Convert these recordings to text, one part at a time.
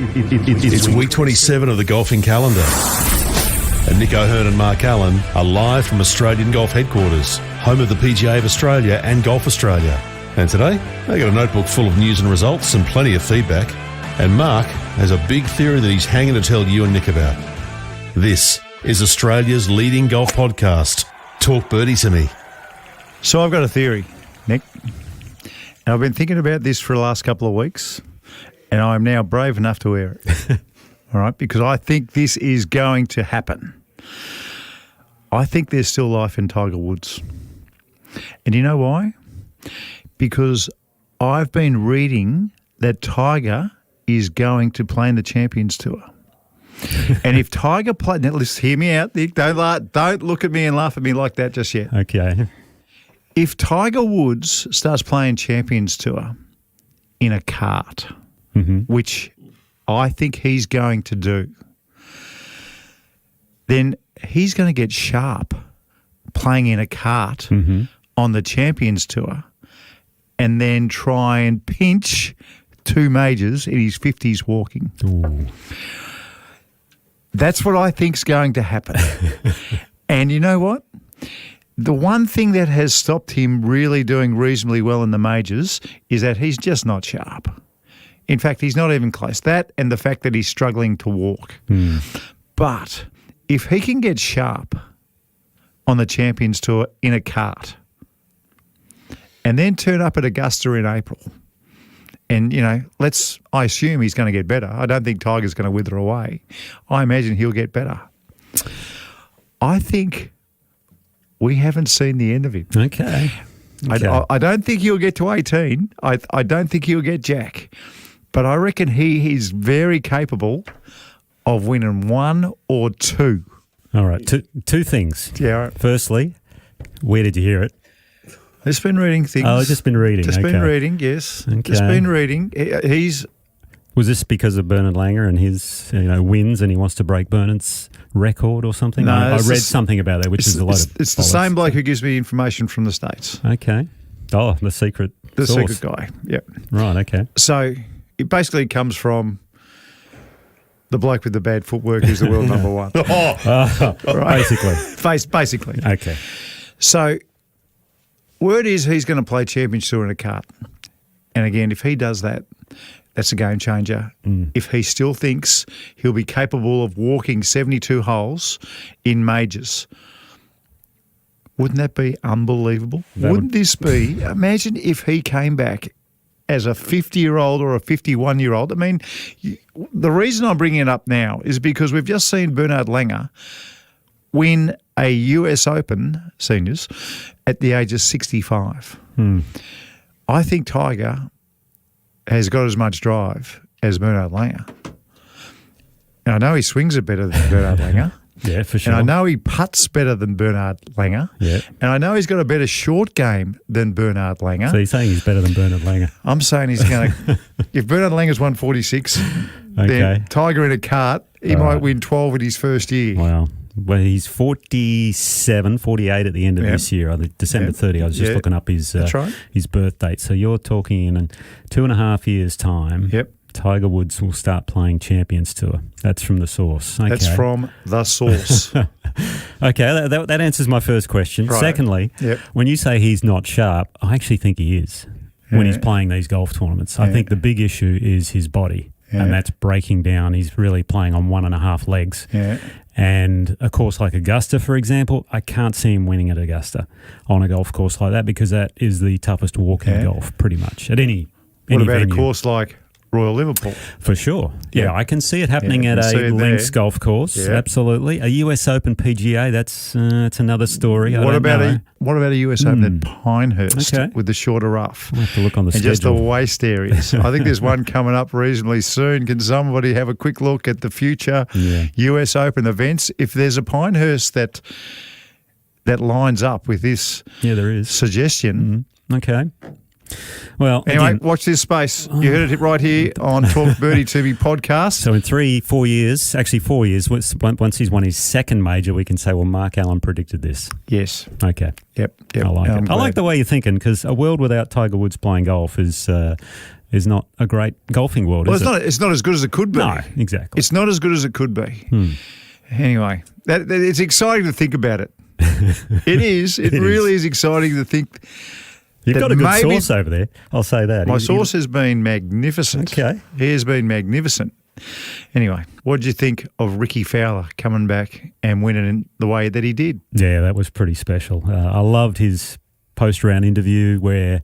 It's week 27 of the golfing calendar. And Nick O'Hearn and Mark Allen are live from Australian Golf Headquarters, home of the PGA of Australia and Golf Australia. And today, they got a notebook full of news and results and plenty of feedback. And Mark has a big theory that he's hanging to tell you and Nick about. This is Australia's leading golf podcast. Talk birdie to me. So I've got a theory, Nick. And I've been thinking about this for the last couple of weeks, and I'm now brave enough to wear it. All right, because I think this is going to happen. I think there's still life in Tiger Woods. And you know why? Because I've been reading that Tiger is going to play in the Champions Tour. And if Tiger played... Now, listen, hear me out, Nick. Don't look at me and laugh at me like that just yet. Okay. If Tiger Woods starts playing Champions Tour in a cart, which I think he's going to do, then he's going to get sharp playing in a cart on the Champions Tour and then try and pinch 2 majors in his 50s walking. Ooh. That's what I think's going to happen. And you know what? The one thing that has stopped him really doing reasonably well in the majors is that he's just not sharp. In fact, he's not even close. That and the fact that he's struggling to walk. But if he can get sharp on the Champions Tour in a cart and then turn up at Augusta in April, and, you know, I assume he's going to get better. I don't think Tiger's going to wither away. I imagine he'll get better. I think we haven't seen the end of him. Okay. I don't think he'll get to 18. I don't think he'll get Jack. But I reckon he is very capable of winning 1 or 2. All right. Two things. Yeah. All right. Firstly, where did you hear it? Just been reading things. Oh, just been reading. Just been reading, yes. Okay. Just been reading. Was this because of Bernhard Langer and his wins and he wants to break Bernhard's record or something? No, I read something about that, which is a lot of It's the same bloke who gives me information from the States. Okay. Oh, the secret source. Secret guy, yep. Right, okay. So it basically comes from the bloke with the bad footwork who's the world number one. Right. Basically. Okay. So word is he's going to play Champions Tour in a cart. And again, if he does that, that's a game changer. If he still thinks he'll be capable of walking 72 holes in majors, wouldn't that be unbelievable? Wouldn't this be? Imagine if he came back as a 50-year-old or a 51-year-old. I mean, the reason I'm bringing it up now is because we've just seen Bernhard Langer win a US Open seniors at the age of 65. I think Tiger has got as much drive as Bernhard Langer. And I know he swings it better than Bernhard Langer. Yeah, for sure. And I know he putts better than Bernhard Langer. Yeah. And I know he's got a better short game than Bernhard Langer. So you're saying he's better than Bernhard Langer? I'm saying he's going to... If Bernhard Langer's won 46, then Tiger in a cart, he might win 12 in his first year. Wow. Well, he's 47, 48 at the end of this year, December 30. I was just looking up his birth date. So you're talking in 2.5 years' time, Tiger Woods will start playing Champions Tour. That's from the source. Okay. That's from the source. Okay, that answers my first question. Right. Secondly, when you say he's not sharp, I actually think he is when he's playing these golf tournaments. I think the big issue is his body. And that's breaking down. He's really playing on 1.5 legs. And a course like Augusta, for example, I can't see him winning at Augusta on a golf course like that because that is the toughest walk in golf, pretty much, at any What about venue. A course like Royal Liverpool? For sure. Yeah, I can see it happening at a links golf course, absolutely. A US Open PGA, that's another story. What about a US Open at Pinehurst with the shorter rough? We'll have to look on the schedule. And just the waste areas. I think there's one coming up reasonably soon. Can somebody have a quick look at the future US Open events? If there's a Pinehurst that lines up with this there is suggestion. Okay. Well, anyway, watch this space. You heard it right here on Talk Birdie to Me podcast. So in 4 years, actually 4 years, once he's won his second major, we can say, well, Mark Allen predicted this. Yes. Okay. Yep. I like it. I like the way you're thinking because a world without Tiger Woods playing golf is is not a great golfing world, well, is it? It's not as good as it could be. No, exactly. It's not as good as it could be. Anyway, it's exciting to think about it. It is. It really is exciting to think. You've got a good source over there. I'll say that. My source has been magnificent. Okay. He has been magnificent. Anyway, what did you think of Rickie Fowler coming back and winning in the way that he did? Yeah, that was pretty special. I loved his post-round interview where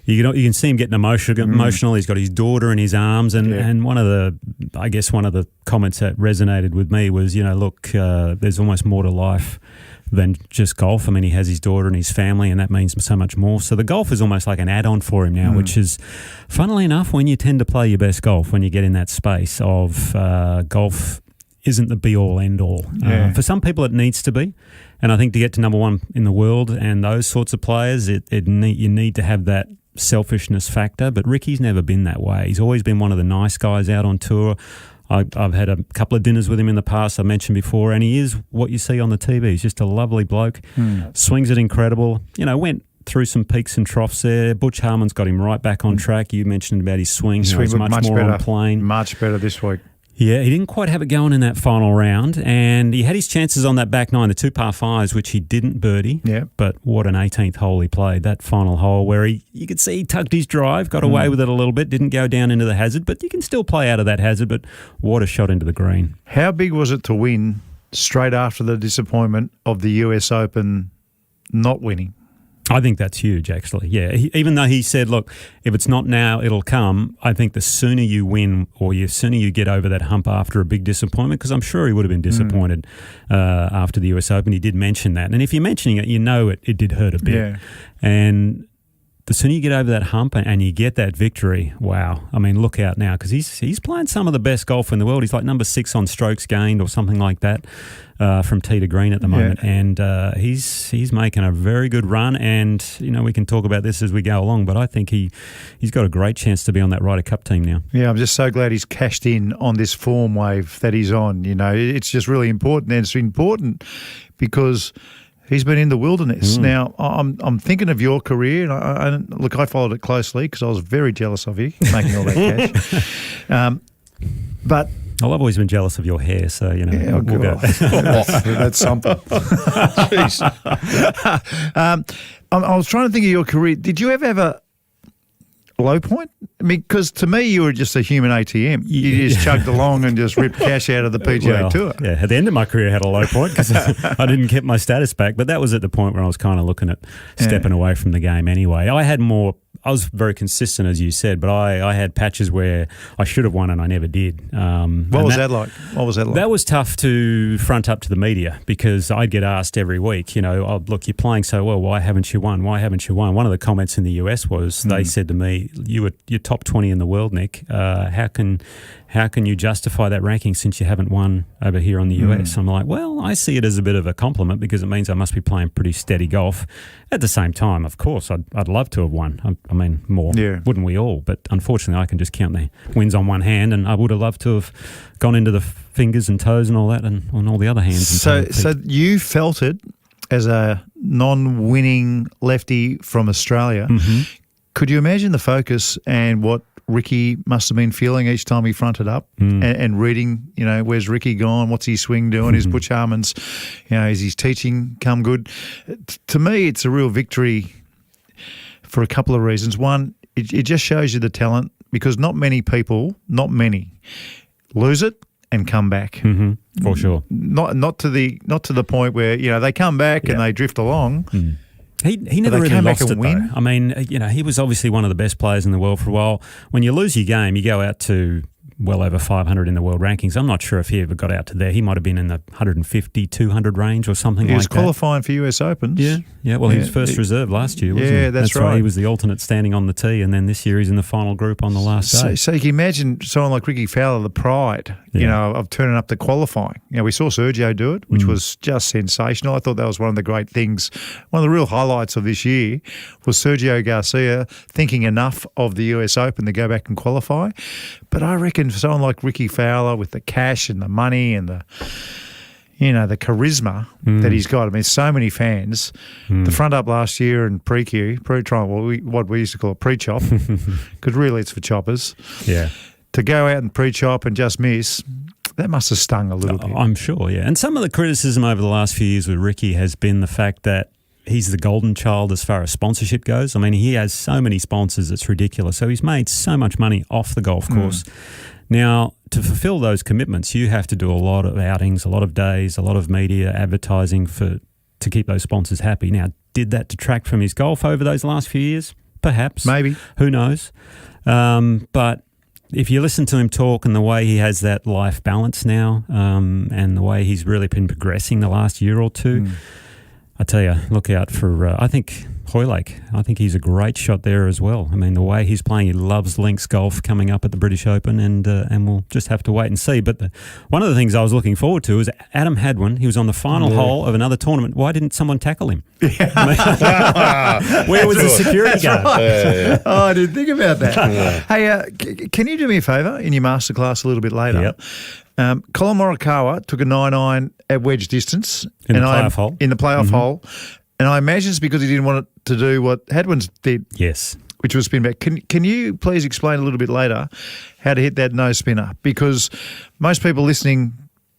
you can see him getting emotional. He's got his daughter in his arms, and one of the comments that resonated with me was, look, there's almost more to life than just golf. I mean, he has his daughter and his family, and that means so much more. So the golf is almost like an add-on for him now, which is, funnily enough, when you tend to play your best golf, when you get in that space of golf isn't the be-all, end-all. For some people, it needs to be. And I think to get to number one in the world and those sorts of players, you need to have that selfishness factor. But Rickie's never been that way. He's always been one of the nice guys out on tour. I've had a couple of dinners with him in the past, I mentioned before, and he is what you see on the TV. He's just a lovely bloke, swings it incredible, went through some peaks and troughs there. Butch Harmon's got him right back on track. You mentioned about his swing. He's much more better, on plane. Much better this week. Yeah, he didn't quite have it going in that final round, and he had his chances on that back nine, the 2 par 5s, which he didn't birdie. Yeah. But what an 18th hole he played, that final hole where you could see he tugged his drive, got away with it a little bit, didn't go down into the hazard, but you can still play out of that hazard, but what a shot into the green. How big was it to win straight after the disappointment of the US Open not winning? I think that's huge, actually. Yeah, even though he said, look, if it's not now, it'll come, I think the sooner you win or the sooner you get over that hump after a big disappointment, because I'm sure he would have been disappointed after the US Open. He did mention that. And if you're mentioning it, it did hurt a bit. Yeah. And the sooner you get over that hump and you get that victory, wow. I mean, look out now, because he's playing some of the best golf in the world. He's like number 6 on strokes gained or something like that from tee to green at the moment. Yeah. And he's making a very good run. And, we can talk about this as we go along, but I think he's got a great chance to be on that Ryder Cup team now. Yeah, I'm just so glad he's cashed in on this form wave that he's on. It's just really important. And it's important because he's been in the wilderness. Now, I'm thinking of your career, and I followed it closely because I was very jealous of you making all that cash. But I've always been jealous of your hair, so we'll go. That's something. Jeez. I was trying to think of your career. Did you ever have a low point? Because to me, you were just a human ATM. You just chugged along and just ripped cash out of the PGA Tour. Yeah, at the end of my career, I had a low point because I didn't get my status back. But that was at the point where I was kind of looking at stepping away from the game anyway. I was very consistent, as you said, but I had patches where I should have won and I never did. What was that like? That was tough to front up to the media because I'd get asked every week, look, you're playing so well, why haven't you won? Why haven't you won? One of the comments in the US was they said to me, you're top 20 in the world, Nick. How can you justify that ranking since you haven't won over here on the US? I'm like, well, I see it as a bit of a compliment because it means I must be playing pretty steady golf. At the same time, of course, I'd love to have won. I mean, more, wouldn't we all? But unfortunately, I can just count the wins on one hand, and I would have loved to have gone into the fingers and toes and all that and on all the other hands. So you felt it as a non-winning lefty from Australia. Could you imagine the focus and what Rickie must have been feeling each time he fronted up and reading, where's Rickie gone? What's his swing doing? Is Butch Harmon's, is his teaching come good? To me, it's a real victory for a couple of reasons. One, it just shows you the talent because not many lose it and come back. For sure. Not to the point where, they come back and they drift along. He never really lost it, though. I mean, he was obviously one of the best players in the world for a while. When you lose your game, you go out to well over 500 in the world rankings. I'm not sure if he ever got out to there. He might have been in the 150, 200 range or something like that. He was qualifying for US Opens. Yeah. Well, he was first reserve last year, wasn't he? Yeah, that's right. He was the alternate standing on the tee, and then this year he's in the final group on the last day. So you can imagine someone like Rickie Fowler, the pride, of turning up to qualifying. We saw Sergio do it, which was just sensational. I thought that was one of the great things. One of the real highlights of this year was Sergio Garcia thinking enough of the US Open to go back and qualify. But I reckon for someone like Rickie Fowler with the cash and the money and the the charisma that he's got. I mean, so many fans. The front up last year and what we used to call a pre-chop, because really it's for choppers. Yeah. To go out and pre-chop and just miss, that must have stung a little bit. I'm sure, yeah. And some of the criticism over the last few years with Rickie has been the fact that he's the golden child as far as sponsorship goes. I mean, he has so many sponsors, it's ridiculous. So he's made so much money off the golf course. Now, to fulfill those commitments, you have to do a lot of outings, a lot of days, a lot of media advertising to keep those sponsors happy. Now, did that detract from his golf over those last few years? Perhaps. Maybe. Who knows? But if you listen to him talk and the way he has that life balance now, and the way he's really been progressing the last year or two, I tell you, look out for, I think, Hoylake. I think he's a great shot there as well. I mean, the way he's playing, he loves links golf coming up at the British Open, and we'll just have to wait and see. But one of the things I was looking forward to is Adam had one. He was on the final hole of another tournament. Why didn't someone tackle him? Where was the security guard? Right. Oh, I didn't think about that. Hey, can you do me a favour in your masterclass a little bit later? Yep. Colin Morikawa took a 9-iron at wedge distance. In the playoff hole. And I imagine it's because he didn't want it to do what Hadwin's did. Yes. Which was spin back. Can you please explain a little bit later how to hit that no spinner? Because most people listening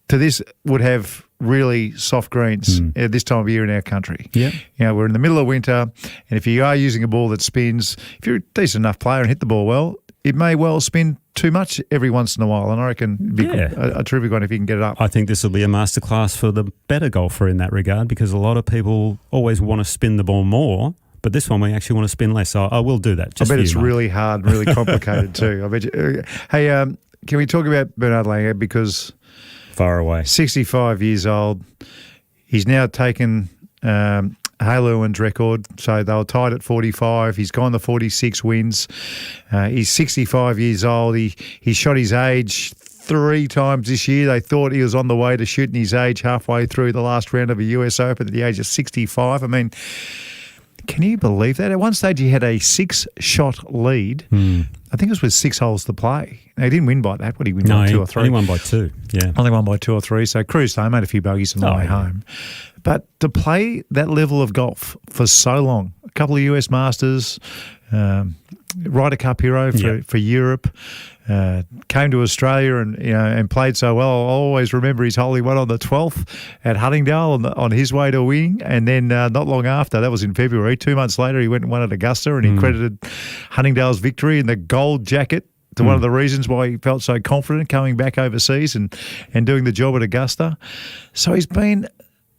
to this would have really soft greens at this time of year in our country. Yeah. We're in the middle of winter, and if you are using a ball that spins, if you're a decent enough player and hit the ball well, it may well spin too much every once in a while, and I reckon it'd be a terrific one if you can get it up. I think this will be a masterclass for the better golfer in that regard, because a lot of people always want to spin the ball more, but this one we actually want to spin less. So I will do that. I bet it's really hard and really complicated too. I bet you. Hey, can we talk about Bernhard Langer? Because far away, 65 years old. He's now taken Hale-Irwin's record, so they were tied at 45. He's gone to 46 wins. He's 65 years old. He shot his age 3 times this year. They thought he was on the way to shooting his age halfway through the last round of a US Open at the age of 65. I mean, can you believe that? At one stage, he had a 6-shot lead. I think it was with 6 holes to play. Now, he didn't win by that. What did he win by 2 or 3? He won by 2, yeah. Only won by 2 or 3. So cruised home, made a few bogeys on the way home. But to play that level of golf for so long, a couple of US Masters, Ryder Cup hero for Europe, came to Australia and played so well. I'll always remember his hole he won on the 12th at Huntingdale on his way to winning. And then not long after, that was in February, 2 months later, he went and won at Augusta, and he credited Huntingdale's victory in the gold jacket to one of the reasons why he felt so confident coming back overseas and doing the job at Augusta. So he's been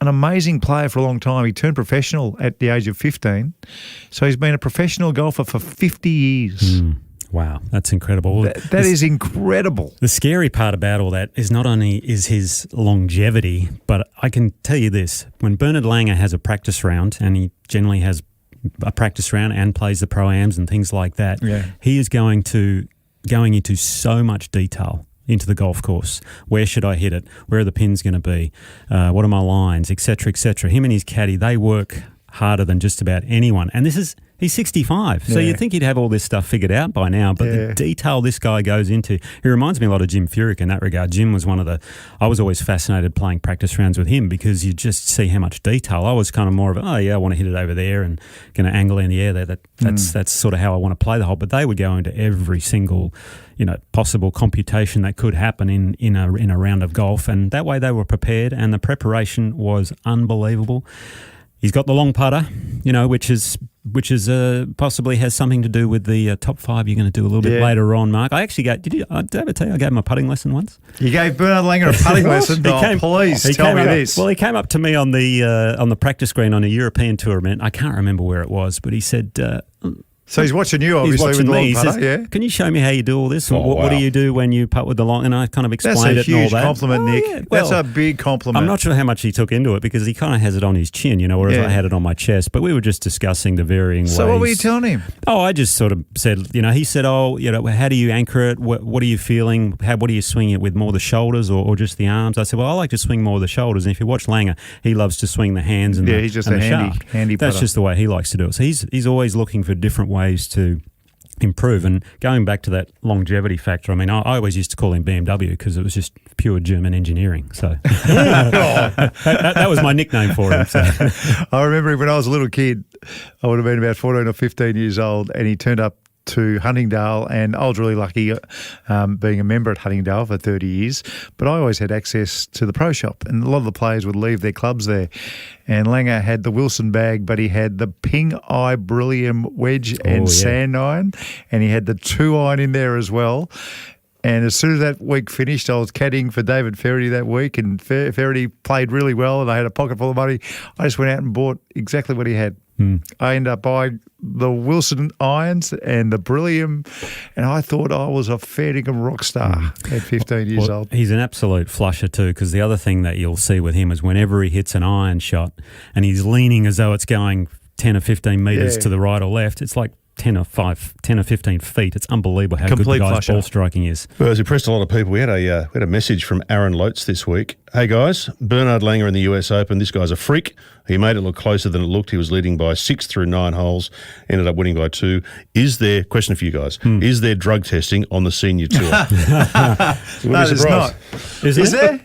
an amazing player for a long time. He turned professional at the age of 15. So he's been a professional golfer for 50 years. Wow, that's incredible. That is incredible. The scary part about all that is not only is his longevity, but I can tell you this. When Bernhard Langer has a practice round, and he generally has a practice round and plays the Pro-Ams and things like that, he is going into so much detail into the golf course. Where should I hit it? Where are the pins going to be? What are my lines, etc., etc. Him and his caddy, they work harder than just about anyone. And he's 65, so you'd think he'd have all this stuff figured out by now, but the detail this guy goes into, he reminds me a lot of Jim Furyk in that regard. Jim was I was always fascinated playing practice rounds with him because you just see how much detail. I was kind of more of I want to hit it over there and going to angle in the air there. That's sort of how I want to play the hole, but they would go into every single possible computation that could happen in a round of golf, and that way they were prepared, and the preparation was unbelievable. He's got the long putter, which is possibly has something to do with the top 5 you're going to do a little bit later on, Mark. I actually did I ever tell you I gave him a putting lesson once? You gave Bernhard Langer a putting lesson? Please tell me this. Well, he came up to me on the practice green on a European tournament. I can't remember where it was, but he said... So he's watching you, obviously, with the long putter. He says, can you show me how you do all this? What do you do when you putt with the long? And I kind of explained it and all that. That's a huge compliment, Nick. Yeah. Well, that's a big compliment. I'm not sure how much he took into it because he kind of has it on his chin, whereas I had it on my chest. But we were just discussing the varying ways. So what were you telling him? I just sort of said, he said, how do you anchor it? What are you feeling? What are you swinging it with, more the shoulders or just the arms? I said, well, I like to swing more the shoulders. And if you watch Langer, he loves to swing the hands and he's just a handy putter. That's just the way he likes to do it. So he's always looking for different ways to improve. And going back to that longevity factor, I mean, I always used to call him BMW because it was just pure German engineering. So that was my nickname for him. So. I remember when I was a little kid, I would have been about 14 or 15 years old, and he turned up to Huntingdale, and I was really lucky being a member at Huntingdale for 30 years, but I always had access to the pro shop, and a lot of the players would leave their clubs there. And Langer had the Wilson bag, but he had the Ping Eye Beryllium wedge and sand iron, and he had the 2-iron in there as well. And as soon as that week finished, I was caddying for David Ferrity that week, and Ferrity played really well, and I had a pocket full of money. I just went out and bought exactly what he had. I ended up buying the Wilson irons and the Beryllium, and I thought I was a fair dinkum rock star at 15 years old. He's an absolute flusher too, because the other thing that you'll see with him is whenever he hits an iron shot and he's leaning as though it's going 10 or 15 metres to the right or left, it's like 10 or 15 feet. It's unbelievable how Complete good the guy's flusher. ball striking is. Well, as impressed a lot of people, we had a message from Aaron Lotes this week. Hey guys, Bernhard Langer in the US Open. This guy's a freak. He made it look closer than it looked. He was leading by 6 through 9 holes, ended up winning by 2. Question for you guys, is there drug testing on the senior tour? No, there's not. Is there?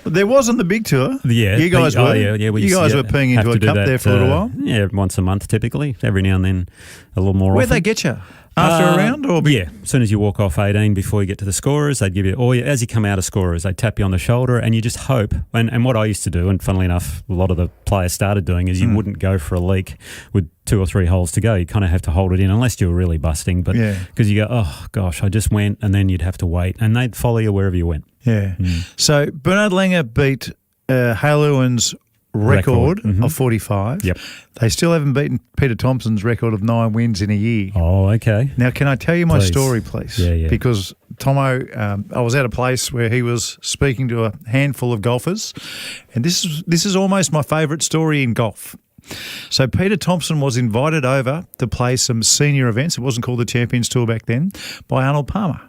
There wasn't the big tour. Yeah, you guys were. You guys were peeing into a cup there for a little while. Yeah, once a month typically. Every now and then, a little more. Where'd often. they get you? After a round, or as soon as you walk off 18, before you get to the scorers, they'd give you, or as you come out of scorers, they tap you on the shoulder, and you just hope. And what I used to do, and funnily enough, a lot of the players started doing, is you wouldn't go for a leak with 2 or 3 holes to go. You kind of have to hold it in, unless you're really busting. But because you go, oh gosh, I just went, and then you'd have to wait, and they'd follow you wherever you went. Yeah. So Bernhard Langer beat Hale Irwin's record of 45. Yep. They still haven't beaten Peter Thompson's record of 9 wins in a year. Oh, okay. Now, can I tell you my story, please? Yeah. Because Tomo, I was at a place where he was speaking to a handful of golfers, and this is almost my favourite story in golf. So Peter Thompson was invited over to play some senior events. It wasn't called the Champions Tour back then, by Arnold Palmer.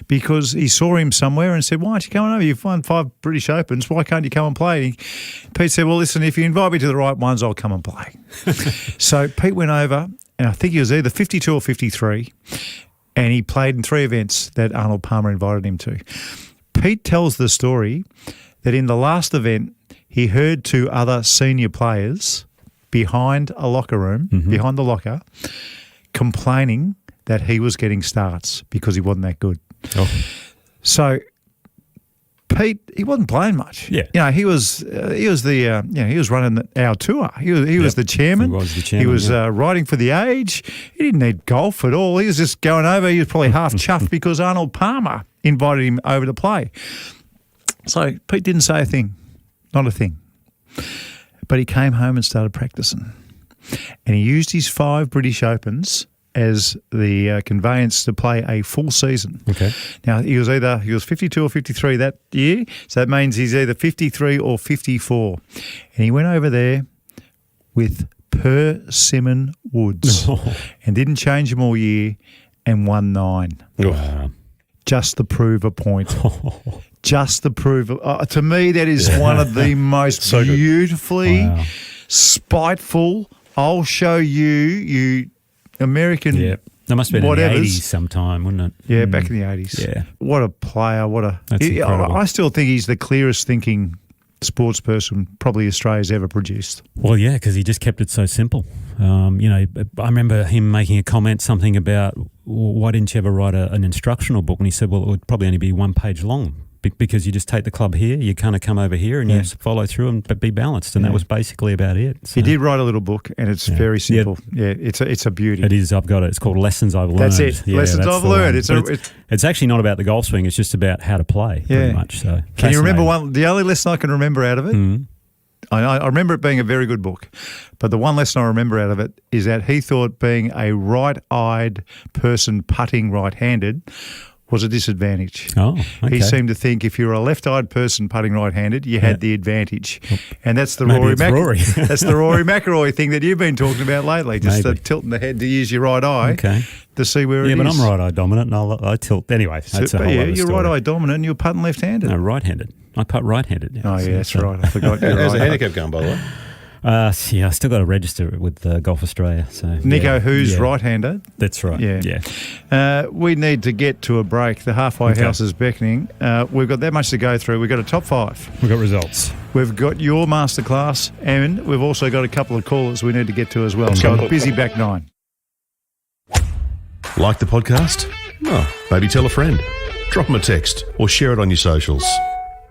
Because he saw him somewhere and said, why aren't you coming over? You've won 5 British Opens. Why can't you come and play? And Pete said, well, listen, if you invite me to the right ones, I'll come and play. So Pete went over, and I think he was either 52 or 53, and he played in 3 events that Arnold Palmer invited him to. Pete tells the story that in the last event, he heard 2 other senior players behind a locker room, behind the locker, complaining that he was getting starts because he wasn't that good. Oh. So Pete, he wasn't playing much. Yeah, he was running our tour. He was the chairman. He was the chairman. He was riding for the age. He didn't need golf at all. He was just going over. He was probably half chuffed because Arnold Palmer invited him over to play. So Pete didn't say a thing, not a thing. But he came home and started practicing, and he used his 5 British Opens as the conveyance to play a full season. Okay. Now, he was 52 or 53 that year, so that means he's either 53 or 54. And he went over there with Persimmon Woods and didn't change them all year and won 9. Wow. Just to prove a point. Just to prove to me, that is one of the most beautifully spiteful, I'll show you American. Yeah, that must have been in the 80s sometime, wouldn't it? Yeah, back in the 80s. Yeah. What a player. That's incredible. I still think he's the clearest thinking sports person probably Australia's ever produced. Well, yeah, because he just kept it so simple. I remember him making a comment, something about, why didn't you ever write an instructional book? And he said, well, it would probably only be 1 page long. Because you just take the club here, you kind of come over here and you follow through and be balanced. And that was basically about it. So. He did write a little book, and it's very simple. Yeah, it's a beauty. It is. I've got it. It's called Lessons I've Learned. That's it. Yeah, Lessons I've Learned. It's actually not about the golf swing. It's just about how to play, pretty much. So can you remember the only lesson I can remember out of it? Mm-hmm. I remember it being a very good book, but the one lesson I remember out of it is that he thought being a right-eyed person putting right-handed was a disadvantage. Oh, okay. He seemed to think if you're a left-eyed person putting right-handed, you had the advantage. And that's the Rory that's the Rory McIlroy thing that you've been talking about lately, just tilting the head to use your right eye to see where it is. Yeah, but I'm right-eye dominant and I tilt. Anyway, that's a whole other you're story. right-eye dominant and you're putting left-handed. No, right-handed. I putt right-handed. Yeah. Oh, yeah, that's right. I forgot you're How's right. the handicap going, by the way? Yeah, I still got to register with Golf Australia. So Nico, who's right-hander? That's right. Yeah. We need to get to a break. The halfway house is beckoning. We've got that much to go through. We've got a top 5. We've got results. We've got your masterclass, and we've also got a couple of callers we need to get to as well. So busy back 9. Like the podcast? Oh, maybe tell a friend. Drop them a text or share it on your socials.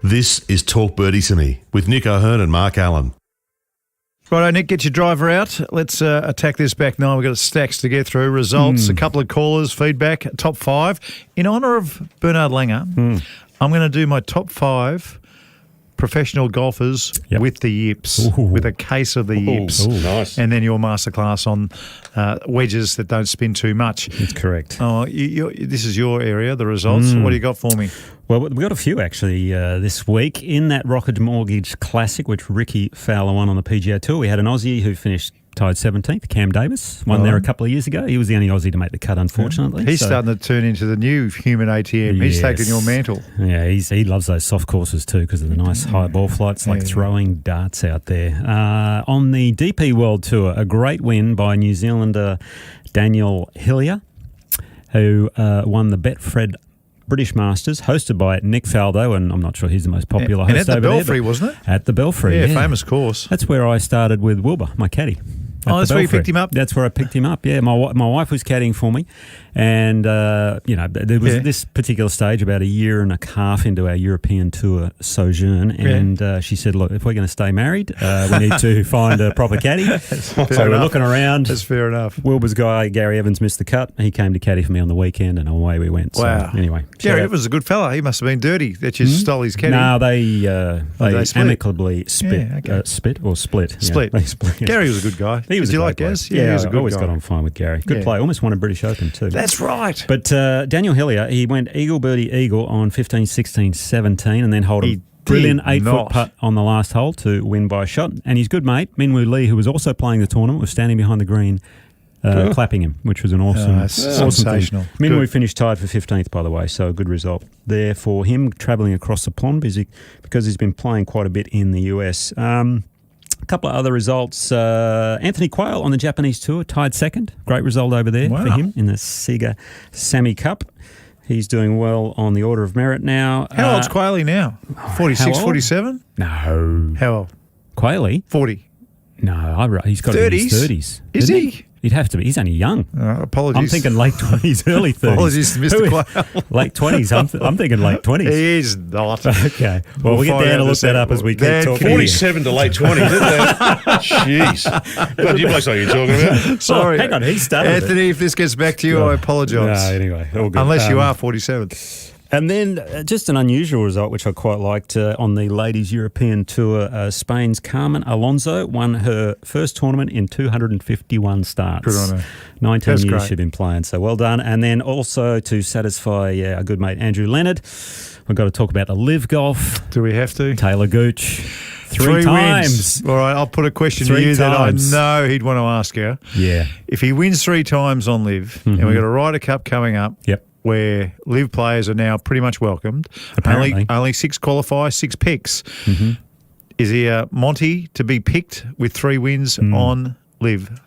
This is Talk Birdie to Me with Nick O'Hearn and Mark Allen. Righto, Nick, get your driver out. Let's attack this back 9. We've got stacks to get through. Results, a couple of callers, feedback, top 5. In honour of Bernhard Langer, I'm going to do my top 5 professional golfers with the yips, with a case of the yips. Nice. And then your masterclass on wedges that don't spin too much. That's correct. Oh, this is your area, the results. What do you got for me? Well, we've got a few actually this week. In that Rocket Mortgage Classic, which Rickie Fowler won on the PGA Tour, we had an Aussie who finished tied 17th, Cam Davis, won there a couple of years ago. He was the only Aussie to make the cut, unfortunately. He's starting to turn into the new human ATM. He's taken your mantle. Yeah, he loves those soft courses too because of the nice high ball flights, like throwing darts out there. On the DP World Tour, a great win by New Zealander Daniel Hillier, who won the Betfred British Masters, hosted by Nick Faldo, and I'm not sure he's the most popular host over there. And at the Belfry, wasn't it? At the Belfry, yeah. Famous course. That's where I started with Wilbur, my caddy. Oh, that's where you picked him up? That's where I picked him up, yeah. My wife was caddying for me, and, there was this particular stage about a year and a half into our European tour sojourn, and she said, look, if we're going to stay married, we need to find a proper caddy. So we're looking around. That's fair enough. Wilbur's guy, Gary Evans, missed the cut. He came to caddy for me on the weekend, and away we went. Wow. So, anyway. Gary Evans is a good fella. He must have been dirty that you stole his caddy. No, they amicably split. Split. Yeah, they split. Gary was a good guy. He was Did you like Gaz? Yeah, he was a good I always guy. got on fine with Gary. Good player. Almost won a British Open too. That's right. But Daniel Hillier, he went eagle, birdie, eagle on 15, 16, 17 and then hold a brilliant 8-foot putt on the last hole to win by a shot. And his good mate, Minwoo Lee, who was also playing the tournament, was standing behind the green clapping him, which was an awesome sensational. thing. Minwoo finished tied for 15th, by the way, so a good result there for him, travelling across the pond because he's been playing quite a bit in the US. A couple of other results. Anthony Quayle on the Japanese tour, tied 2nd. Great result over there for him in the Sega Sammy Cup. He's doing well on the Order of Merit now. How old's Quayle now? 46, 47? No. How old? Quayle? 40. No, he's got to be in his 30s. Is he? He'd have to be. He's only young. Apologies. I'm thinking late 20s, early 30s. Apologies to Mr. Quayle. Late 20s. I'm thinking late 20s. He is not. Okay. Well, we'll get Dan to look that up as we keep talking. 47 to late 20s, isn't it? Jeez. But you blokes know what you're talking about. Sorry. Hang on, he started Anthony, if this gets back to you, I apologise. No, anyway, all good. Unless you are 47. And then just an unusual result, which I quite liked, on the Ladies European Tour. Spain's Carmen Alonso won her first tournament in 251 starts. Good on her. 19 years she'd been playing, so well done. And then also to satisfy our good mate Andrew Leonard, we've got to talk about the live golf. Do we have to? Taylor Gooch. Three times. Wins. All right, I'll put a question to you that I know he'd want to ask you. Yeah. If he wins 3 times on live, and we've got a Ryder Cup coming up, where live players are now pretty much welcomed. Apparently. Only 6 qualify, 6 picks. Is he a Monty to be picked with 3 wins on live?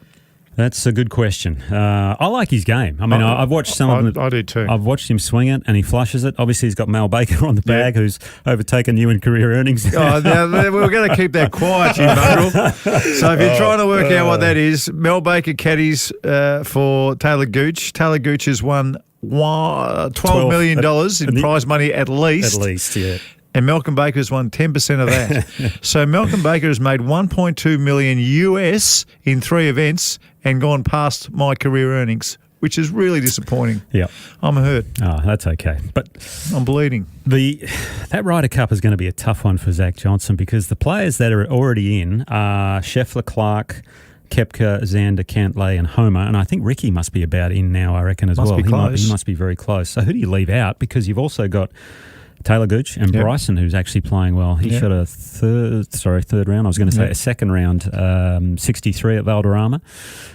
That's a good question. I like his game. I mean, I've watched some of them. I do too. I've watched him swing it, and he flushes it. Obviously, he's got Mel Baker on the bag, who's overtaken you in career earnings. Now, we're going to keep that quiet, you mongrel. So if you're trying to work out what that is, Mel Baker caddies for Taylor Gooch. Taylor Gooch has won $12 million in prize money at least. At least, yeah. And Malcolm Baker's won 10% of that. So Malcolm Baker has made $1.2 million US in 3 events and gone past my career earnings, which is really disappointing. Yeah, I'm hurt. Oh, that's okay. But I'm bleeding. That Ryder Cup is going to be a tough one for Zach Johnson because the players that are already in are Scheffler, Clark, Koepka, Xander, Cantlay and Homer, and I think Rickie must be about in now, I reckon, as well. Be close. He must be very close. So who do you leave out? Because you've also got Taylor Gooch and Bryson, who's actually playing well. He shot a third round. I was going to say a second round, 63 at Valderrama.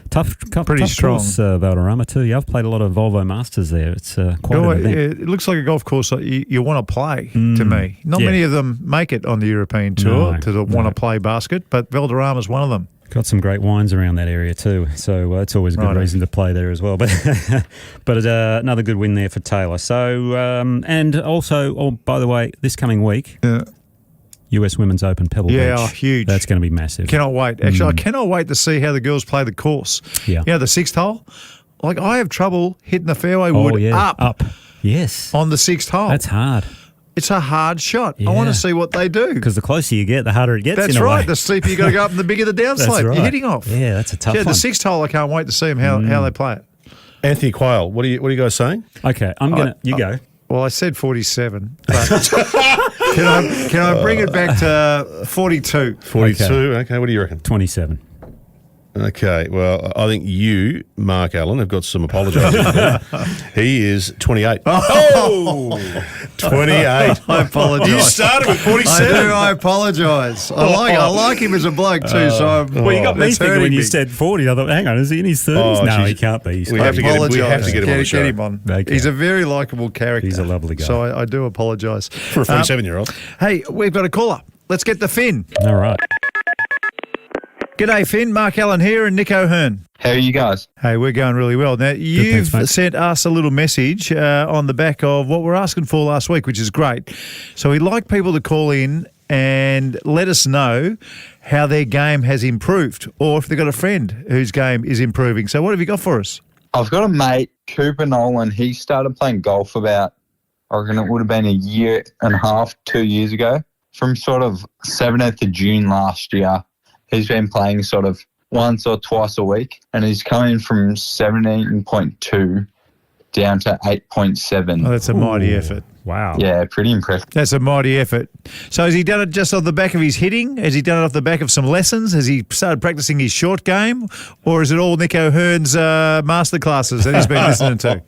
Pretty strong course, Valderrama too. Yeah, I've played a lot of Volvo Masters there. It's quite an event. It looks like a golf course you want to play, to me. Not many of them make it on the European Tour to want to play basket, but Valderrama's one of them. Got some great wines around that area too, so it's always a good reason to play there as well. But another good win there for Taylor. So and also, by the way, this coming week, US Women's Open Pebble Beach. Yeah, huge. That's going to be massive. Cannot wait. Actually, I cannot wait to see how the girls play the course. Yeah, the sixth hole. Like I have trouble hitting the fairway wood up. Yes, on the sixth hole. That's hard. It's a hard shot. Yeah. I want to see what they do. Because the closer you get, the harder it gets. That's in a right. way. The steeper you got to go up and the bigger the downslope you're hitting off. Yeah, that's a tough one. The sixth hole, I can't wait to see them how they play it. Anthony Quayle, what are you guys saying? Okay, you go. Well, I said 47, but can I bring it back to 42? 42, okay. What do you reckon? 27. Okay, well, I think you, Mark Allen, have got some apologising there. He is 28. Oh! 28. I apologise. You started with 47. I do, I apologise. I like him as a bloke too, so well, you got me thinking when you said 40. I thought, hang on, is he in his 30s? No, he can't be. We have to get him on the show. Get him on. Okay. He's a very likeable character. He's a lovely guy. So I do apologise. For a 47-year-old. Hey, we've got a caller. Let's get the Finn. All right. G'day, Finn. Mark Allen here and Nick O'Hearn. How are you guys? Hey, we're going really well. Now, you've sent us a little message on the back of what we're asking for last week, which is great. So we'd like people to call in and let us know how their game has improved or if they've got a friend whose game is improving. So what have you got for us? I've got a mate, Cooper Nolan. He started playing golf about, I reckon it would have been a year and a half, 2 years ago. From sort of 7th of June last year, he's been playing sort of once or twice a week, and he's coming from 17.2 down to 8.7. Oh, that's a mighty effort. Wow. Yeah, pretty impressive. That's a mighty effort. So has he done it just off the back of his hitting? Has he done it off the back of some lessons? Has he started practicing his short game? Or is it all Nick O'Hearn's masterclasses that he's been listening to?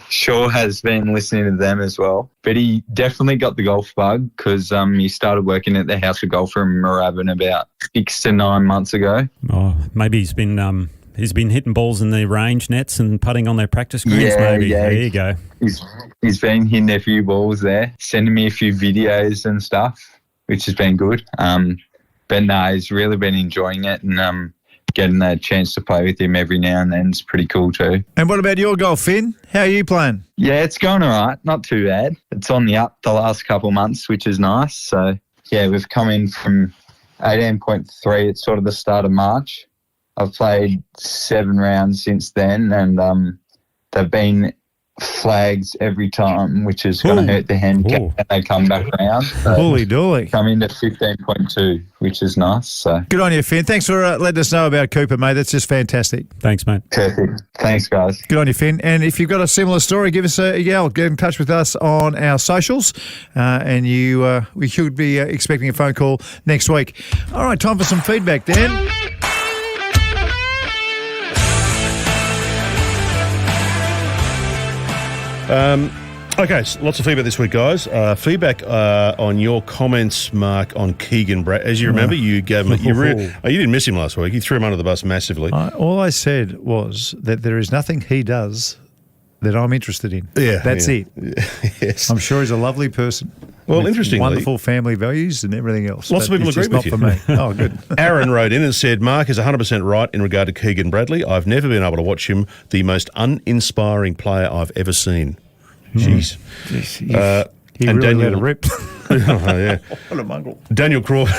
Sure has been listening to them as well. But he definitely got the golf bug because he started working at the House of Golf in Moorabbin about 6 to 9 months ago. Oh, maybe he's been hitting balls in the range nets and putting on their practice greens. Yeah, maybe. yeah. There you go. He's been hitting a few balls there, sending me a few videos and stuff, which has been good. Bernhard's really been enjoying it, and getting a chance to play with him every now and then is pretty cool too. And what about your golf, Finn? How are you playing? Yeah, it's going all right. Not too bad. It's on the up the last couple of months, which is nice. So, yeah, we've come in from 18.3 at sort of the start of March. I've played 7 rounds since then, and they've been flags every time, which is going to hurt the handicap when they come back around. So holy dooly. Come into 15.2, which is nice. So good on you, Finn. Thanks for letting us know about Cooper, mate. That's just fantastic. Thanks, mate. Perfect. Thanks, guys. Good on you, Finn. And if you've got a similar story, give us a yell. Get in touch with us on our socials, and we should be expecting a phone call next week. All right, time for some feedback, Dan. Okay, so lots of feedback this week, guys. Feedback on your comments, Mark, on Keegan Brad. As you remember, you gave him. You didn't miss him last week. You threw him under the bus massively. All I said was that there is nothing he does that I'm interested in. Yeah, that's it. Yes, I'm sure he's a lovely person. Well, interestingly, wonderful family values and everything else. Lots of people agree with you. Not for me. Oh, good. Aaron wrote in and said, Mark is 100% right in regard to Keegan Bradley. I've never been able to watch him. The most uninspiring player I've ever seen. Jeez. He and really Daniel, let a rip. Oh, yeah. What a mongrel. Daniel Crawford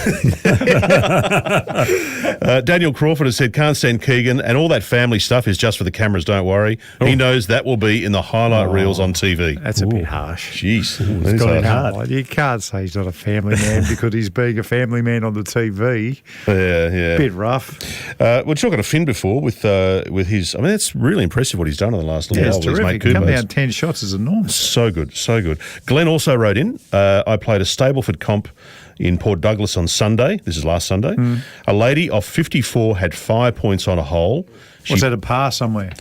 has said, can't stand Keegan, and all that family stuff is just for the cameras, don't worry. He knows that will be in the highlight reels on TV. That's a bit harsh. Jeez. It's got it hard. You can't say he's not a family man because he's being a family man on the TV. Yeah. Bit rough. We're talking to Finn before with his. I mean, it's really impressive what he's done in the last little while. It's terrific. Come down 10 shots is enormous. So good. Glenn also wrote in, I played a Stableford comp in Port Douglas on Sunday. This is last Sunday. A lady of 54 had 5 points on a hole. Was that a par somewhere?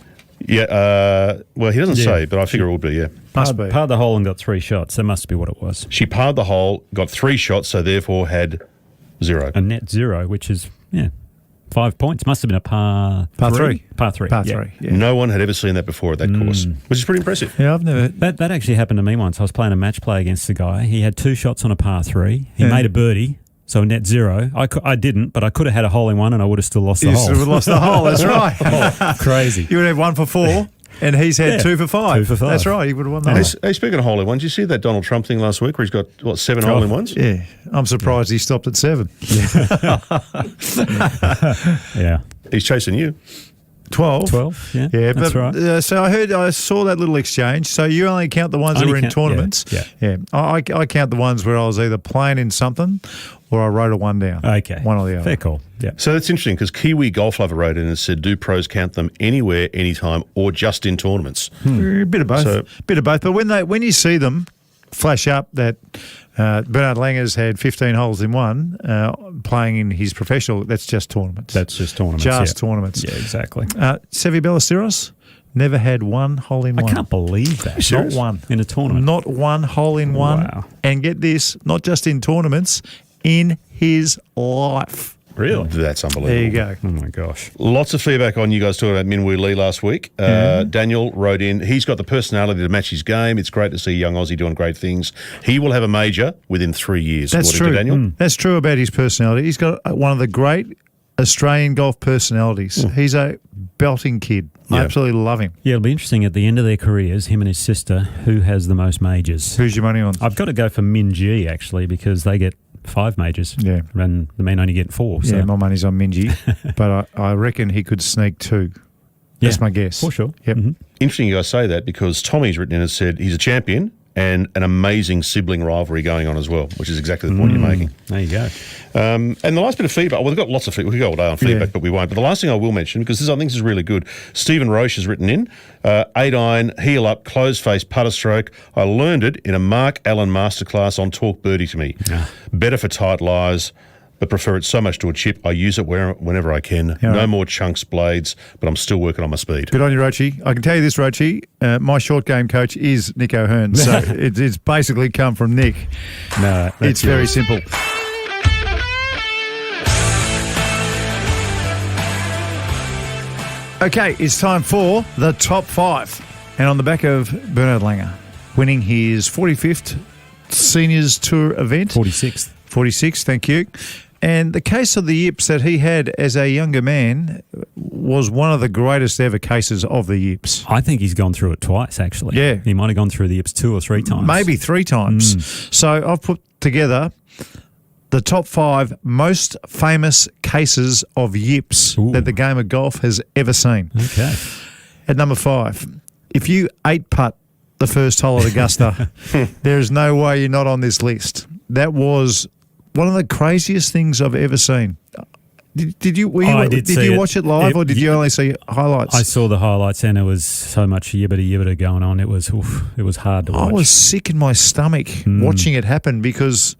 Yeah. Well, he doesn't say, but I figure it would be, yeah. Must be. Parred the hole and got 3 shots. That must be what it was. She parred the hole, got 3 shots, so therefore had 0. A net 0, which is, 5 points. Must have been a par 3. Par 3. Par 3. Yeah. No one had ever seen that before at that course, which is pretty impressive. Yeah, I've never. That actually happened to me once. I was playing a match play against a guy. He had 2 shots on a par 3. He made a birdie. So a net 0. I didn't, but I could have had a hole in one and I would have still lost the hole. You would have lost the hole, that's right. Crazy. You would have 1 for 4, and he's had 2 for 5. 2 for 5. That's right, he would have won that. Hey, speaking of hole in ones, you see that Donald Trump thing last week where he's got, 7 hole in ones? Yeah, I'm surprised he stopped at 7. Yeah. He's chasing you. 12? 12, yeah. Yeah, that's but, right. So I saw that little exchange. So you only count the ones that were in tournaments? Yeah. I count the ones where I was either playing in something or I wrote a 1 down. Okay. One or the other. Fair call. Yeah. So that's interesting because Kiwi Golf Lover wrote in and said, do pros count them anywhere, anytime, or just in tournaments? A bit of both. So- Bit of both. But when you see them flash up that Bernhard Langer's had 15 holes in one playing in his professional, that's just tournaments. That's just tournaments. Just tournaments. Yeah, exactly. Sevi Ballesteros never had 1 hole in one. I can't believe that. Not one. In a tournament. Not 1 hole in one. Wow. And get this, not just in tournaments, in his life. Really? That's unbelievable. There you go. Oh, my gosh. Lots of feedback on you guys talking about Minwoo Lee last week. Daniel wrote in, he's got the personality to match his game. It's great to see young Aussie doing great things. He will have a major within 3 years, That's according true. to Daniel. That's true about his personality. He's got one of the great Australian golf personalities. He's a belting kid. I Yeah. absolutely love him. Yeah, it'll be interesting at the end of their careers, him and his sister, who has the most majors. Who's your money on? I've got to go for Min G, actually, because they get 5 majors. Yeah. And the men only get 4. So. Yeah, my money's on Minji, but I reckon he could sneak 2. That's my guess. For sure. Yep. Mm-hmm. Interesting you guys say that because Tommy's written in and said he's a champion and an amazing sibling rivalry going on as well, which is exactly the point you're making. There you go. And the last bit of feedback, well, we've got lots of feedback. We could go all day on feedback, but we won't. But the last thing I will mention, because I think this is really good, Stephen Roche has written in, 8-iron, heel up, closed face, putter stroke. I learned it in a Mark Allen masterclass on Talk Birdie to me. Better for tight lies, but prefer it so much to a chip. I use it whenever I can. Yeah, no more chunks, blades, but I'm still working on my speed. Good on you, Rochi. I can tell you this, Rochi. My short game coach is Nick O'Hearn, so it's basically come from Nick. No, It's very simple. Okay, it's time for the top 5. And on the back of Bernhard Langer, winning his 45th Seniors Tour event. 46th. 46, thank you. And the case of the yips that he had as a younger man was one of the greatest ever cases of the yips. I think he's gone through it twice, actually. Yeah. He might have gone through the yips 2 or 3 times. Maybe 3 times. So I've put together the top 5 most famous cases of yips that the game of golf has ever seen. Okay. At number 5, if you 8-putt the first hole at Augusta, there is no way you're not on this list. That was one of the craziest things I've ever seen. Did you watch it live or did you only see highlights? I saw the highlights and it was so much yibbity going on. It was hard to watch. I was sick in my stomach watching it happen because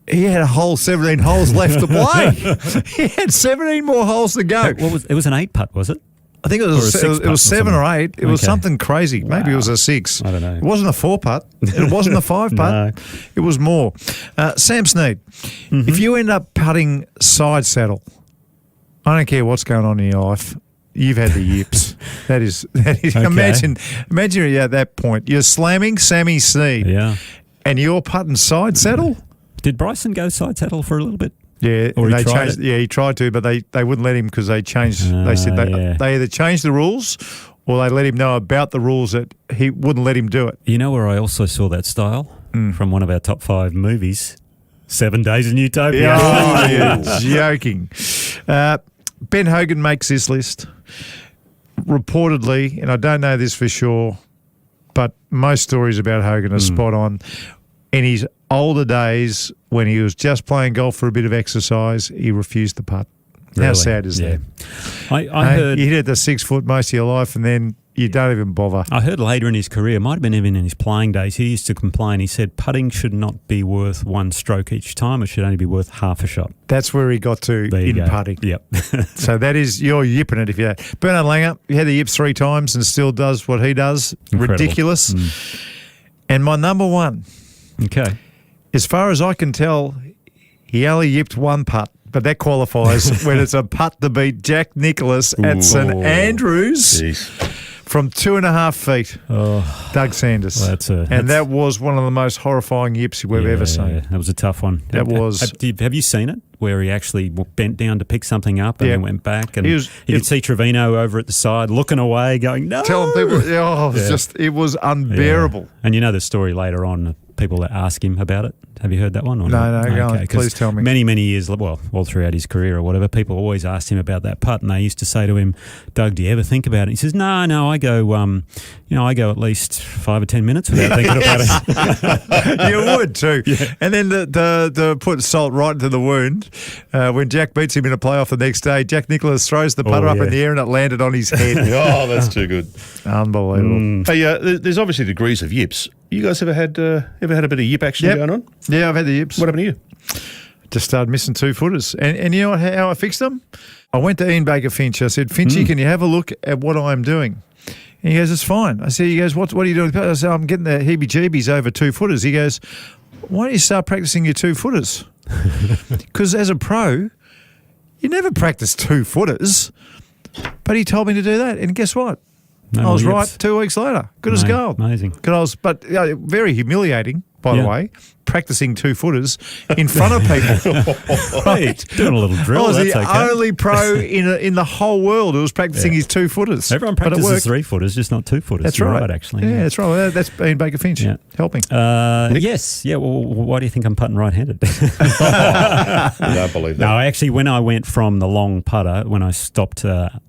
he had a whole 17 holes left to play. He had 17 more holes to go. It was an 8-putt, was it? I think it was 7 or 8. It was something crazy. Wow. Maybe it was a 6. I don't know. It wasn't a 4-putt. It wasn't a 5-putt. No. It was more. Sam Snead, if you end up putting side saddle, I don't care what's going on in your life, you've had the yips. That is. Okay. Imagine you're at that point. You're slamming Sammy Snead. Yeah. And you're putting side saddle? Did Bryson go side saddle for a little bit? Yeah, Or they he tried changed. it? Yeah, he tried to, but they wouldn't let him because they changed. They said they either changed the rules or they let him know about the rules that he wouldn't let him do it. You know where I also saw that style? From one of our top 5 movies, 7 Days in Utopia. Oh, you're joking. Ben Hogan makes this list. Reportedly, and I don't know this for sure, but most stories about Hogan are spot on. In his older days, when he was just playing golf for a bit of exercise, he refused to putt. How Really? sad is that? I heard... You hit the 6 foot most of your life, and then you don't even bother. I heard later in his career, might have been even in his playing days, he used to complain. He said putting should not be worth one stroke each time. It should only be worth half a shot. That's where he got to in putting. Yep. So that is, you're yipping it if you Bernhard Langer, he had the yips 3 times and still does what he does. Incredible. Ridiculous. And my number one, Okay. as far as I can tell, he only yipped 1 putt. But that qualifies when it's a putt to beat Jack Nicklaus at St Andrews from 2.5 feet. Oh, Doug Sanders. Well, that was one of the most horrifying yips we've ever seen. Yeah, that was a tough one. That was. Have you seen it? Where he actually bent down to pick something up and then went back, and you could see Trevino over at the side looking away, going, "No!" Telling people, it was unbearable. Yeah. And you know the story later on. People that ask him about it. Have you heard that one? Or No, go on. Please tell me. Many years, well, all throughout his career or whatever, people always asked him about that putt, and they used to say to him, "Doug, do you ever think about it?" He says, "No, I go, I go at least 5 or 10 minutes without thinking about it." You would too. Yeah. And then the put salt right into the wound. When Jack beats him in a playoff the next day, Jack Nicklaus throws the putter up in the air and it landed on his head. Oh, that's too good. Unbelievable. Hey, there's obviously degrees of yips. You guys ever had a bit of yip action going on? Yeah, I've had the yips. What happened to you? Just started missing 2 footers. And you know how I fixed them? I went to Ian Baker Finch. I said, Finchy, can you have a look at what I'm doing? And he goes, it's fine. I said, what are you doing? I said, I'm getting the heebie-jeebies over 2 footers. He goes, why don't you start practicing your 2 footers? Because as a pro, you never practice 2 footers. But he told me to do that. And guess what? I was right 2 weeks later. Good as gold. Amazing. But very humiliating, by the way, practicing 2 footers in front of people. Right. Doing a little drill. I was that's the only pro in the whole world who was practicing his 2 footers. Everyone practices 3 footers, just not 2 footers. That's You're right. Actually. Yeah, that's right. That's Ian Baker Finch helping. Yes. Yeah. Well, why do you think I'm putting right-handed? I don't believe that. No, actually, when I went from the long putter, when I stopped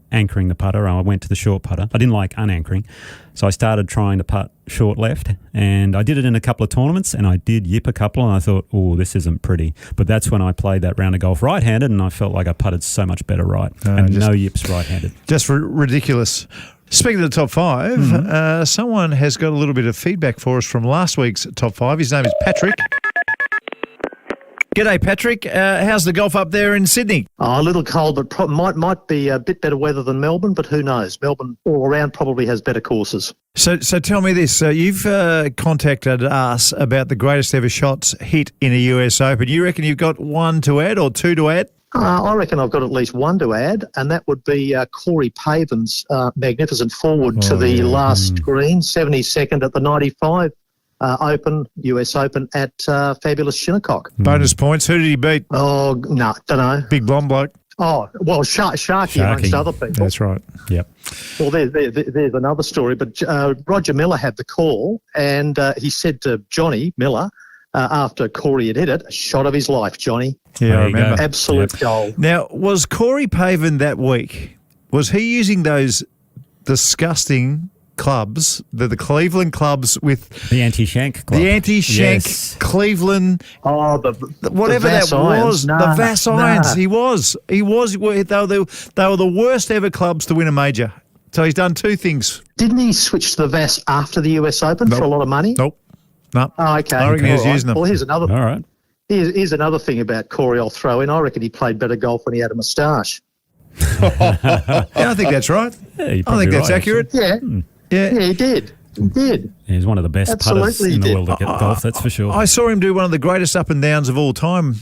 anchoring the putter, I went to the short putter. I didn't like unanchoring, so I started trying to putt short left, and I did it in a couple of tournaments, and I did yip a couple, and I thought, oh, this isn't pretty. But that's when I played that round of golf right-handed, and I felt like I putted so much better right, no yips right-handed. Just ridiculous. Speaking of the top 5, someone has got a little bit of feedback for us from last week's top 5. His name is Patrick. G'day, Patrick. How's the golf up there in Sydney? A little cold, but might be a bit better weather than Melbourne, but who knows? Melbourne all around probably has better courses. So tell me this. You've contacted us about the greatest ever shots hit in a US Open. You reckon you've got 1 to add or 2 to add? I reckon I've got at least 1 to add, and that would be Corey Pavin's magnificent forward to the last green, 72nd at the 95. US Open at fabulous Shinnecock. Bonus points. Who did he beat? Oh, no, don't know. Big blonde bloke. Oh, well, Sharky amongst other people. That's right. Yep. Well, there's another story, but Roger Miller had the call, and he said to Johnny Miller, after Corey had hit it, a shot of his life, Johnny. Yeah, I remember. Absolute goal. Now, was Corey Pavin that week, was he using those disgusting clubs, the Cleveland clubs with the anti-shank club. The anti-shank Cleveland. Oh, whatever that was. The Vass Irons. He was. They were the worst ever clubs to win a major. So he's done 2 things. Didn't he switch to the Vass after the US Open for a lot of money? Nope. No. Oh, okay. I reckon he was using them. Well, here's another. All right. Here's another thing about Corey I'll throw in. I reckon he played better golf when he had a moustache. Yeah, I think that's right. Yeah, I think that's accurate. Yeah. Yeah, he did. He did. He's one of the best putters in the world at golf, that's for sure. I saw him do one of the greatest up and downs of all time,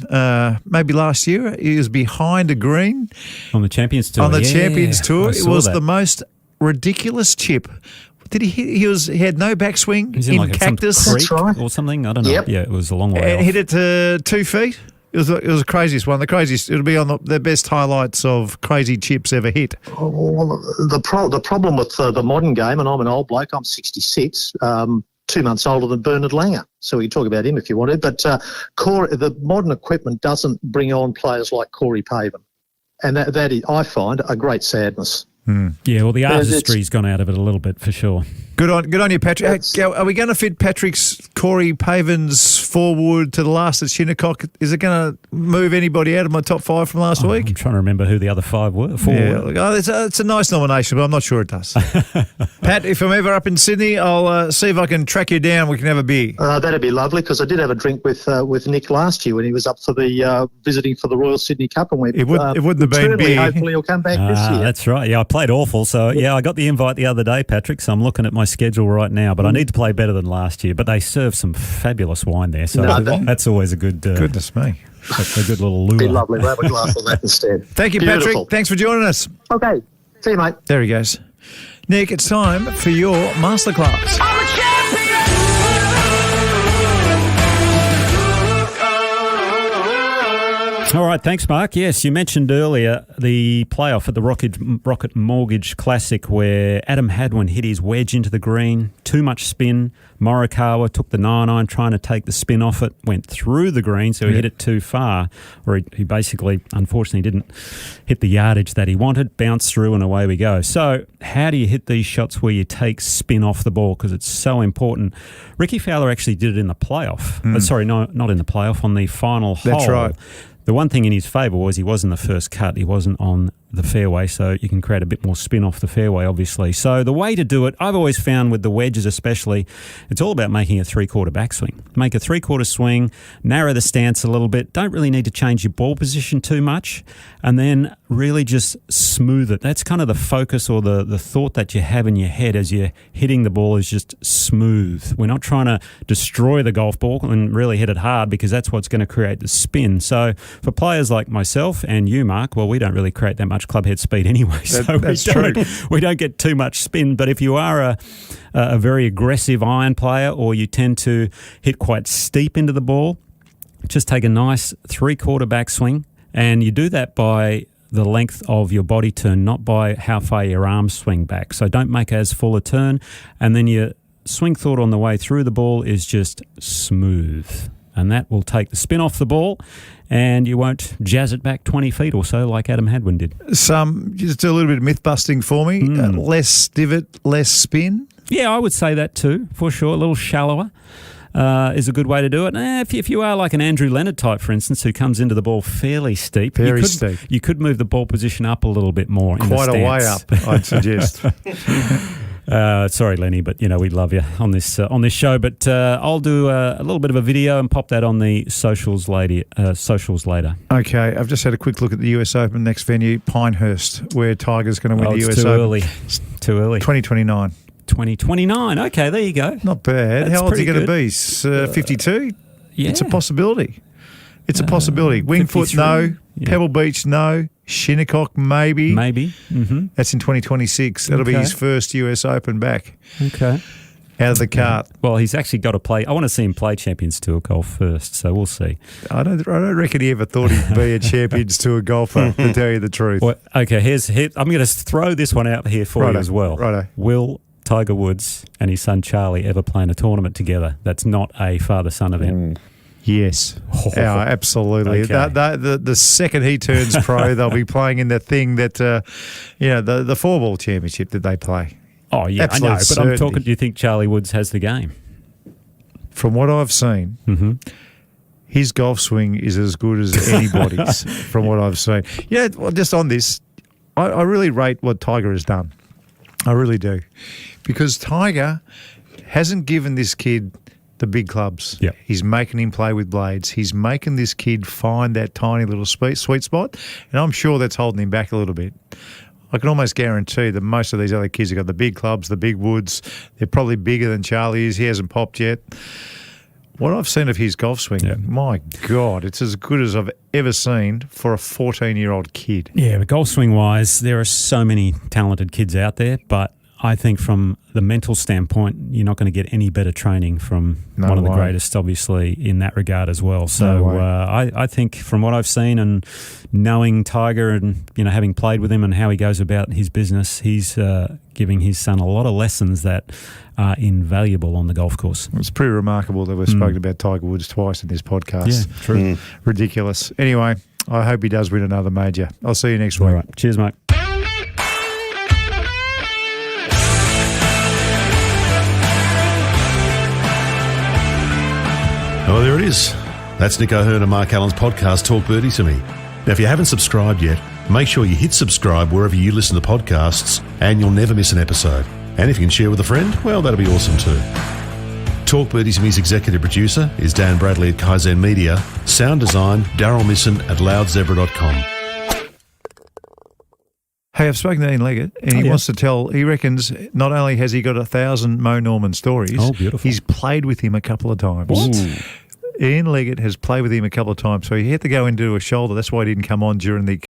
maybe last year. He was behind a green. On the Champions Tour. Champions Tour. It was the most ridiculous chip. Did he hit? He had no backswing in like Cactus. Some creek or something. I don't know. Yep. Yeah, it was a long way and off. hit it to 2 feet. It was the craziest one. The craziest. It'll be on the best highlights of crazy chips ever hit. Well, the problem with the modern game, and I'm an old bloke. I'm 66. 2 months older than Bernhard Langer. So we can talk about him if you want to. But the modern equipment doesn't bring on players like Corey Pavin, and that is, I find, a great sadness. Yeah, well, the artistry's gone out of it a little bit for sure. Good on you, Patrick. Are we going to fit Patrick's Corey Pavin's Forward to the last at Shinnecock. Is it going to move anybody out of my top 5 from last week? I'm trying to remember who the other 4 were. It's a nice nomination, but I'm not sure it does. Pat, if I'm ever up in Sydney, I'll see if I can track you down. We can have a beer. That'd be lovely, because I did have a drink with Nick last year when he was up for the visiting for the Royal Sydney Cup, and it wouldn't have been beer. Hopefully he'll come back this year. That's right. Yeah, I played awful. So, I got the invite the other day, Patrick, so I'm looking at my schedule right now, but I need to play better than last year. But they serve some fabulous wine there, so that's always a good... Goodness me. That's a good little lure. Be lovely. We'll have a glass of that instead. Thank you, Beautiful. Patrick. Thanks for joining us. Okay. See you, mate. There he goes. Nick, it's time for your masterclass. All right, thanks, Mark. Yes, you mentioned earlier the playoff at the Rocket Mortgage Classic where Adam Hadwin hit his wedge into the green, too much spin. Morikawa took the 9-iron trying to take the spin off it, went through the green, so he hit it too far, or he basically, unfortunately, didn't hit the yardage that he wanted, bounced through, and away we go. So how do you hit these shots where you take spin off the ball? Because it's so important. Rickie Fowler actually did it in the playoff. Not in the playoff, on the final hole. That's right. The one thing in his favour was he was in the first cut. He wasn't on the fairway, so you can create a bit more spin off the fairway, obviously. So the way to do it, I've always found with the wedges especially, it's all about making a 3/4 backswing. Make a 3/4 swing, narrow the stance a little bit. Don't really need to change your ball position too much, and then really just smooth it. That's kind of the focus or the thought that you have in your head as you're hitting the ball is just smooth. We're not trying to destroy the golf ball and really hit it hard, because that's what's going to create the spin. So for players like myself and you, Mark, well, we don't really create that much club head speed anyway, so we don't get too much spin. But if you are a very aggressive iron player, or you tend to hit quite steep into the ball, just take a nice 3/4 backswing, and you do that by the length of your body turn, not by how far your arms swing back. So don't make as full a turn, and then your swing thought on the way through the ball is just smooth. And that will take the spin off the ball, and you won't jazz it back 20 feet or so like Adam Hadwin did. Just do a little bit of myth busting for me. Less divot, less spin. Yeah, I would say that too, for sure. A little shallower is a good way to do it. If you are like an Andrew Leonard type, for instance, who comes into the ball fairly steep, you could move the ball position up a little bit more. Quite a way up, I'd suggest. Sorry, Lenny, but we love you on this show. But I'll do a little bit of a video and pop that on the socials later. Okay, I've just had a quick look at the US Open next venue, Pinehurst, where Tiger's going to win the US Open. Too early. 2029. 2029. Okay, there you go. Not bad. How old is he going to be? 52? Yeah. It's a possibility. It's a possibility. Wingfoot, 53. no. Yeah. Pebble Beach, no. Shinnecock, maybe. Mm-hmm. That's in 2026. That'll be his first US Open back. Okay. Out of the cart. Well, he's actually got to play. I want to see him play Champions Tour golf first, so we'll see. I don't reckon he ever thought he'd be a Champions Tour golfer, to tell you the truth. Well, okay, I'm going to throw this one out here for you as well. Righto. Will Tiger Woods and his son Charlie ever play in a tournament together that's not a father-son event? Yes. Absolutely. Okay. The second he turns pro, they'll be playing in the thing that, the 4-ball championship that they play. Oh, yeah, Absolute I know. But certainty. I'm talking, do you think Charlie Woods has the game? From what I've seen, his golf swing is as good as anybody's, from what I've seen. Yeah, well, just on this, I really rate what Tiger has done. I really do. Because Tiger hasn't given this kid the big clubs. Yep. He's making him play with blades. He's making this kid find that tiny little sweet spot, and I'm sure that's holding him back a little bit. I can almost guarantee that most of these other kids have got the big clubs, the big woods. They're probably bigger than Charlie is. He hasn't popped yet. What I've seen of his golf swing, my God, it's as good as I've ever seen for a 14-year-old kid. Yeah, but golf swing-wise, there are so many talented kids out there, but I think from the mental standpoint, you're not going to get any better training from one of the greatest, obviously, in that regard as well. So I think from what I've seen and knowing Tiger and having played with him and how he goes about his business, he's giving his son a lot of lessons that are invaluable on the golf course. It's pretty remarkable that we've spoken about Tiger Woods twice in this podcast. Yeah, true. Ridiculous. Anyway, I hope he does win another major. I'll see you next week. All right. Cheers, mate. Well, there there it is. That's Nick O'Hearn and Mark Allen's podcast, Talk Birdie to Me. Now, if you haven't subscribed yet, make sure you hit subscribe wherever you listen to podcasts and you'll never miss an episode. And if you can share with a friend, well, that'll be awesome too. Talk Birdie to Me's executive producer is Dan Bradley at Kaizen Media. Sound design, Daryl Misson at loudzebra.com. Hey, I've spoken to Ian Leggett, and he wants to tell, he reckons not only has he got 1,000 Mo Norman stories, he's played with him a couple of times. What? Ian Leggett has played with him a couple of times, so he had to go into a shoulder. That's why he didn't come on during the